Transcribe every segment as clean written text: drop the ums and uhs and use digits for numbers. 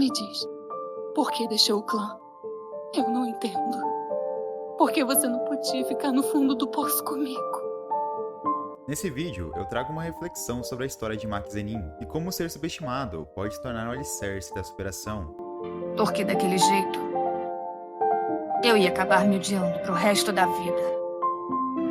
Me diz, por que deixou o clã? Eu não entendo. Por que você não podia ficar no fundo do poço comigo? Nesse vídeo, eu trago uma reflexão sobre a história de Maki Zenin e como ser subestimado pode se tornar um alicerce da superação. Porque daquele jeito, eu ia acabar me odiando pro resto da vida.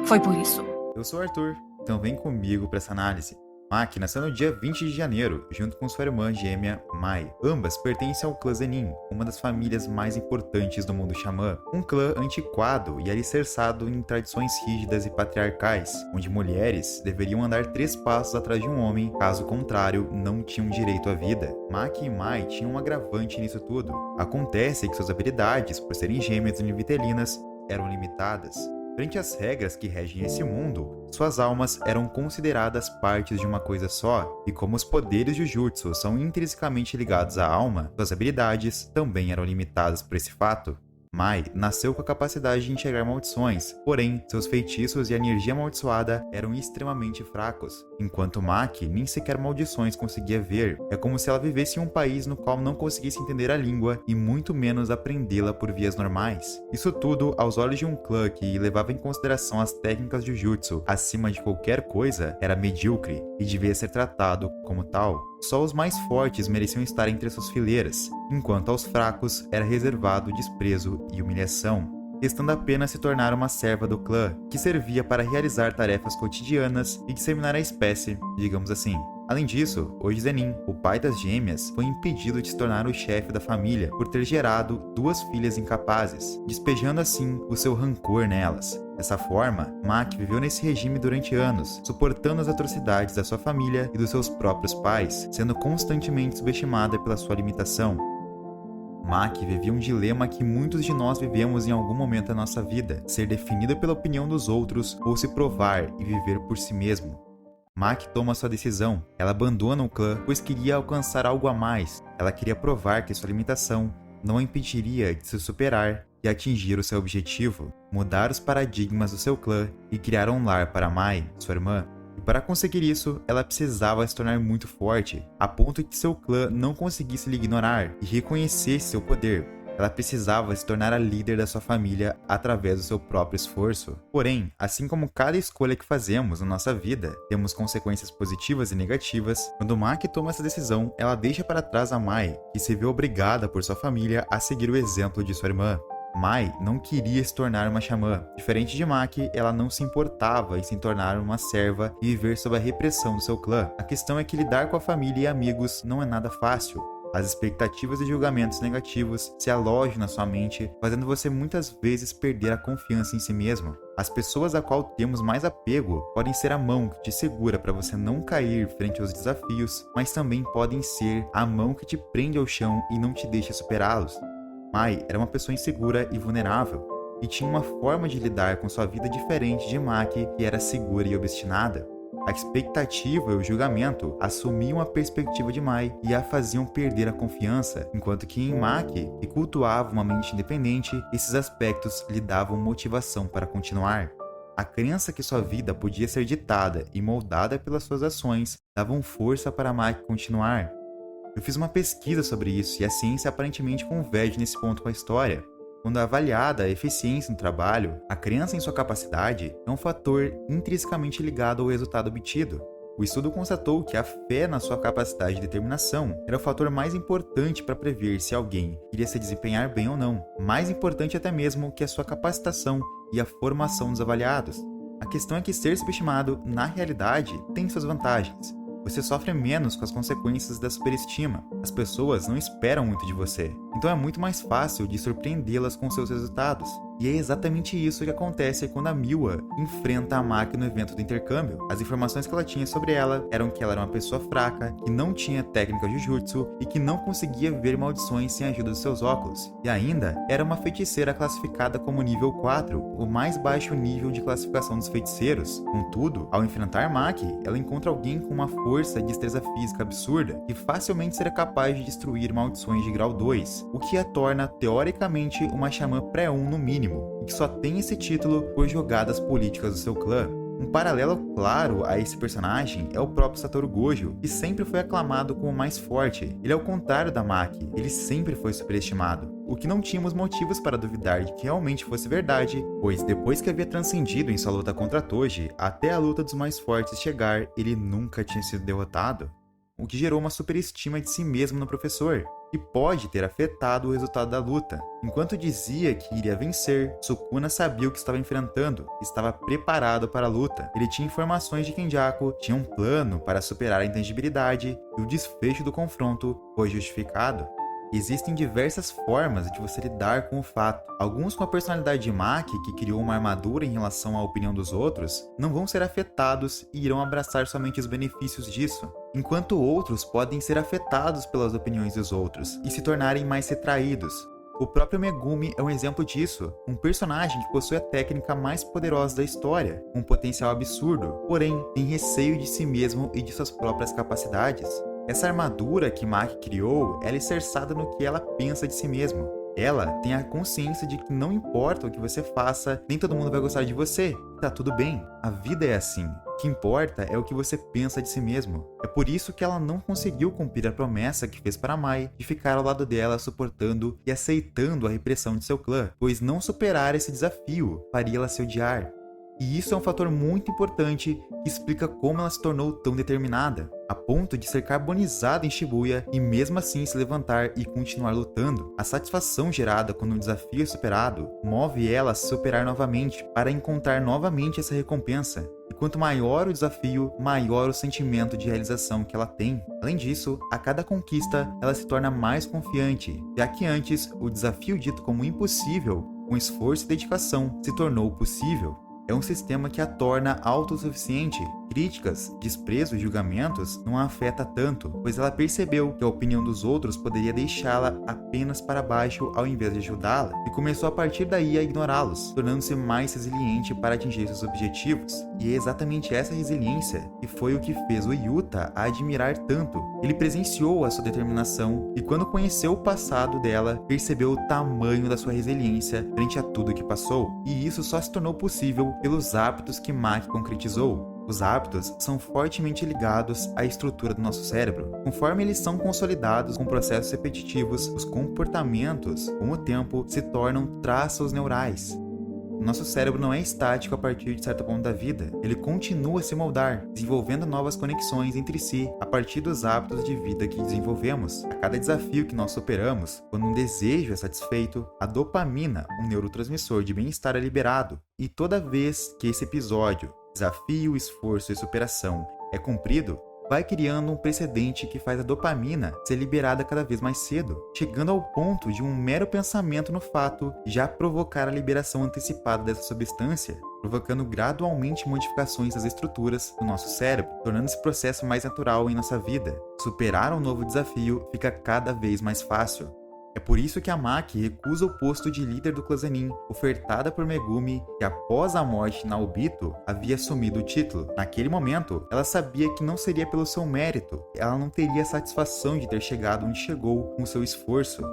Foi por isso. Eu sou o Arthur, então vem comigo para essa análise. Maki nasceu no dia 20 de janeiro, junto com sua irmã gêmea, Mai. Ambas pertencem ao clã Zenin, uma das famílias mais importantes do mundo xamã. Um clã antiquado e alicerçado em tradições rígidas e patriarcais, onde mulheres deveriam andar 3 passos atrás de um homem, caso contrário, não tinham direito à vida. Maki e Mai tinham um agravante nisso tudo. Acontece que suas habilidades, por serem gêmeas univitelinas, eram limitadas. Frente às regras que regem esse mundo, suas almas eram consideradas partes de uma coisa só, e como os poderes de Jutsu são intrinsecamente ligados à alma, suas habilidades também eram limitadas por esse fato. Mai nasceu com a capacidade de enxergar maldições, porém, seus feitiços e a energia amaldiçoada eram extremamente fracos, enquanto Maki nem sequer maldições conseguia ver. É como se ela vivesse em um país no qual não conseguisse entender a língua e muito menos aprendê-la por vias normais. Isso tudo, aos olhos de um clã que levava em consideração as técnicas de Jutsu acima de qualquer coisa, era medíocre e devia ser tratado como tal. Só os mais fortes mereciam estar entre suas fileiras, enquanto aos fracos era reservado desprezo e humilhação, restando apenas se tornar uma serva do clã, que servia para realizar tarefas cotidianas e disseminar a espécie, digamos assim. Além disso, hoje Zenin, o pai das gêmeas, foi impedido de se tornar o chefe da família por ter gerado 2 filhas incapazes, despejando assim o seu rancor nelas. Dessa forma, Maki viveu nesse regime durante anos, suportando as atrocidades da sua família e dos seus próprios pais, sendo constantemente subestimada pela sua limitação. Maki vivia um dilema que muitos de nós vivemos em algum momento da nossa vida: ser definido pela opinião dos outros ou se provar e viver por si mesmo. Maki toma sua decisão. Ela abandona o clã, pois queria alcançar algo a mais. Ela queria provar que sua limitação não a impediria de se superar e atingir o seu objetivo: mudar os paradigmas do seu clã e criar um lar para Mai, sua irmã. E para conseguir isso, ela precisava se tornar muito forte, a ponto de que seu clã não conseguisse lhe ignorar e reconhecesse seu poder. Ela precisava se tornar a líder da sua família através do seu próprio esforço. Porém, assim como cada escolha que fazemos na nossa vida, temos consequências positivas e negativas. Quando Maki toma essa decisão, ela deixa para trás a Mai, que se vê obrigada por sua família a seguir o exemplo de sua irmã. Mai não queria se tornar uma xamã. Diferente de Maki, ela não se importava em se tornar uma serva e viver sob a repressão do seu clã. A questão é que lidar com a família e amigos não é nada fácil. As expectativas e julgamentos negativos se alojam na sua mente, fazendo você muitas vezes perder a confiança em si mesmo. As pessoas a qual temos mais apego podem ser a mão que te segura para você não cair frente aos desafios, mas também podem ser a mão que te prende ao chão e não te deixa superá-los. Mai era uma pessoa insegura e vulnerável, e tinha uma forma de lidar com sua vida diferente de Maki, que era segura e obstinada. A expectativa e o julgamento assumiam a perspectiva de Mai e a faziam perder a confiança, enquanto que em Maki, que cultuava uma mente independente, esses aspectos lhe davam motivação para continuar. A crença que sua vida podia ser ditada e moldada pelas suas ações davam força para Maki continuar. Eu fiz uma pesquisa sobre isso e a ciência aparentemente converge nesse ponto com a história. Quando avaliada a eficiência no trabalho, a crença em sua capacidade é um fator intrinsecamente ligado ao resultado obtido. O estudo constatou que a fé na sua capacidade de determinação era o fator mais importante para prever se alguém iria se desempenhar bem ou não, mais importante até mesmo que a sua capacitação e a formação dos avaliados. A questão é que ser subestimado, na realidade, tem suas vantagens. Você sofre menos com as consequências da superestima. As pessoas não esperam muito de você, então é muito mais fácil de surpreendê-las com seus resultados. E é exatamente isso que acontece quando a Miwa enfrenta a Maki no evento do intercâmbio. As informações que ela tinha sobre ela eram que ela era uma pessoa fraca, que não tinha técnica de jutsu e que não conseguia ver maldições sem a ajuda dos seus óculos. E ainda era uma feiticeira classificada como nível 4, o mais baixo nível de classificação dos feiticeiros. Contudo, ao enfrentar Maki, ela encontra alguém com uma força e destreza física absurda que facilmente será capaz de destruir maldições de grau 2, o que a torna teoricamente uma xamã pré-1 no mínimo, e que só tem esse título por jogadas políticas do seu clã. Um paralelo claro a esse personagem é o próprio Satoru Gojo, que sempre foi aclamado como o mais forte. Ele é o contrário da Maki, ele sempre foi superestimado. O que não tínhamos motivos para duvidar de que realmente fosse verdade, pois depois que havia transcendido em sua luta contra Toji, até a luta dos mais fortes chegar, ele nunca tinha sido derrotado. O que gerou uma superestima de si mesmo no professor, que pode ter afetado o resultado da luta. Enquanto dizia que iria vencer, Sukuna sabia o que estava enfrentando e estava preparado para a luta. Ele tinha informações de Kenjaku, tinha um plano para superar a intangibilidade e o desfecho do confronto foi justificado. Existem diversas formas de você lidar com o fato. Alguns com a personalidade de Maki, que criou uma armadura em relação à opinião dos outros, não vão ser afetados e irão abraçar somente os benefícios disso, enquanto outros podem ser afetados pelas opiniões dos outros e se tornarem mais retraídos. O próprio Megumi é um exemplo disso, um personagem que possui a técnica mais poderosa da história, um potencial absurdo, porém tem receio de si mesmo e de suas próprias capacidades. Essa armadura que Maki criou é alicerçada no que ela pensa de si mesma. Ela tem a consciência de que não importa o que você faça, nem todo mundo vai gostar de você. Tá tudo bem, a vida é assim. O que importa é o que você pensa de si mesmo. É por isso que ela não conseguiu cumprir a promessa que fez para Mai de ficar ao lado dela suportando e aceitando a repressão de seu clã, pois não superar esse desafio faria ela se odiar. E isso é um fator muito importante que explica como ela se tornou tão determinada, a ponto de ser carbonizada em Shibuya e mesmo assim se levantar e continuar lutando. A satisfação gerada quando um desafio é superado move ela a se superar novamente para encontrar novamente essa recompensa. E quanto maior o desafio, maior o sentimento de realização que ela tem. Além disso, a cada conquista ela se torna mais confiante, já que antes o desafio dito como impossível, com esforço e dedicação, se tornou possível. É um sistema que a torna autossuficiente. Críticas, desprezo e julgamentos não a afeta tanto, pois ela percebeu que a opinião dos outros poderia deixá-la apenas para baixo ao invés de ajudá-la, e começou a partir daí a ignorá-los, tornando-se mais resiliente para atingir seus objetivos. E é exatamente essa resiliência que foi o que fez o Yuta a admirar tanto. Ele presenciou a sua determinação e quando conheceu o passado dela, percebeu o tamanho da sua resiliência frente a tudo que passou. E isso só se tornou possível pelos hábitos que Maki concretizou. Os hábitos são fortemente ligados à estrutura do nosso cérebro. Conforme eles são consolidados com processos repetitivos, os comportamentos, com o tempo, se tornam traços neurais. Nosso cérebro não é estático a partir de certo ponto da vida. Ele continua a se moldar, desenvolvendo novas conexões entre si a partir dos hábitos de vida que desenvolvemos. A cada desafio que nós superamos, quando um desejo é satisfeito, a dopamina, um neurotransmissor de bem-estar, é liberado. E toda vez que esse episódio, desafio, esforço e superação, é cumprido, vai criando um precedente que faz a dopamina ser liberada cada vez mais cedo, chegando ao ponto de um mero pensamento no fato já provocar a liberação antecipada dessa substância, provocando gradualmente modificações das estruturas do nosso cérebro, tornando esse processo mais natural em nossa vida. Superar um novo desafio fica cada vez mais fácil. É por isso que a Maki recusa o posto de líder do clã Zenin, ofertada por Megumi, que após a morte de Naobito, havia assumido o título. Naquele momento, ela sabia que não seria pelo seu mérito, ela não teria a satisfação de ter chegado onde chegou com seu esforço.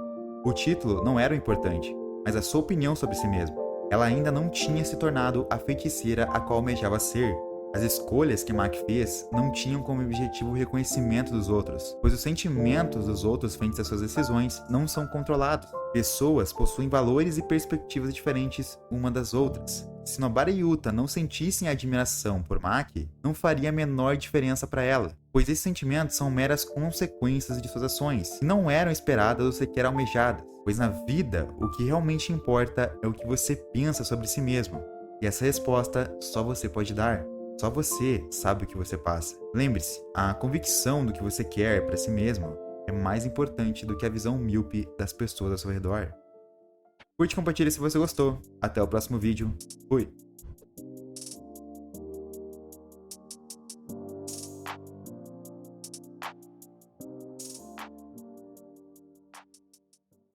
O título não era o importante, mas a sua opinião sobre si mesma. Ela ainda não tinha se tornado a feiticeira a qual almejava ser. As escolhas que Maki fez não tinham como objetivo o reconhecimento dos outros, pois os sentimentos dos outros frente às suas decisões não são controlados. Pessoas possuem valores e perspectivas diferentes uma das outras. Se Nobara e Yuta não sentissem admiração por Maki, não faria a menor diferença para ela, pois esses sentimentos são meras consequências de suas ações, e não eram esperadas ou sequer almejadas, pois na vida o que realmente importa é o que você pensa sobre si mesmo, e essa resposta só você pode dar. Só você sabe o que você passa. Lembre-se, a convicção do que você quer para si mesmo é mais importante do que a visão míope das pessoas ao seu redor. Curte e compartilhe se você gostou. Até o próximo vídeo. Fui!